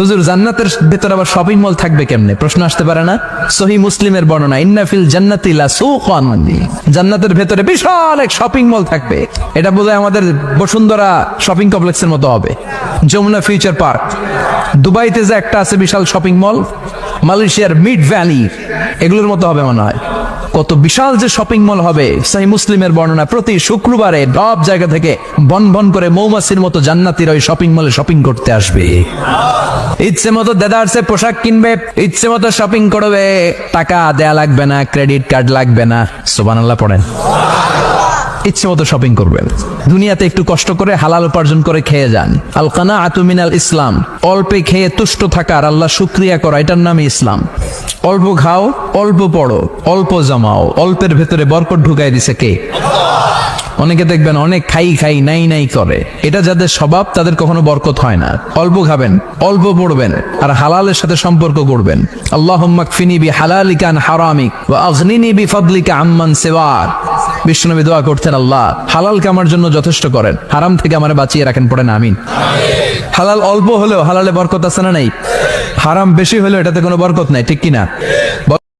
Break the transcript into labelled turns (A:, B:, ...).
A: হুজুর জান্নাতের ভেতরে আবার শপিং মল থাকবে কেমনে? প্রশ্ন আসতে পারে না? সহিহ মুসলিমের বর্ণনা, ইন্না ফিল জান্নাতি লাসুকান, জান্নাতের ভেতরে বিশাল এক শপিং মল থাকবে। এটা বোধহয় আমাদের বসুন্ধরা শপিং কমপ্লেক্সের মতো হবে, যমুনা ফিউচার পার্ক। দুবাইতে যে একটা আছে বিশাল শপিং মল, মালয়েশিয়ার মিড ভ্যালি, এগুলোর মতো হবে মনে হয়। কত বিশাল যে শপিং মল হবে। সহিহ মুসলিমের বর্ণনা, প্রতি শুক্রবারে সব জায়গা থেকে বন বন করে মৌমাছির মতো জান্নাতীরা ওই শপিং মলে শপিং করতে আসবে। ইচ্ছে মতো দেদারসে পোশাক কিনবে, ইচ্ছে মতো শপিং করবে, টাকা দেয়া লাগবে না, ক্রেডিট কার্ড লাগবে না। সুবহানাল্লাহ পড়েন। ইচ্ছে মতো শপিং করবেন। দুনিয়াতে একটু কষ্ট করে হালাল উপার্জন করে খেয়ে যান। আল কানাআতু মিনাল ইসলাম, অল্পে খেয়ে তুষ্ট থাকার, আল্লাহ শুকরিয়া করা, এটার নামই ইসলাম। অল্প খাও, অল্প পড়ো, অল্প জমাও, অল্পের ভেতরে বরকত ঢুকাই দিছে কে? অনেকে দেখবেন অনেক খাই খাই নাই নাই করে, এটা যাদের স্বভাব তাদের কখনো বরকত হয় না। অল্প খাবেন, অল্প পড়বেন, আর হালালের সাথে সম্পর্ক করবেন। আল্লাহুম্মা কফিনি বিহালালিকা আন হারামিক ওয়া আগনিনি বিফাদলিকা আম্মান সিওয়াক। বিষ্ণুনবী দোয়া করতেন, আল্লাহ হালালকে আমার জন্য যথেষ্ট করেন, হারাম থেকে আমারে বাঁচিয়ে রাখেন। পড়েন আমিন। হালাল অল্প হলেও হালালে বরকত আছে না নাই? হারাম বেশি হলেও এটাতে কোনো বরকত নাই, ঠিক কিনা?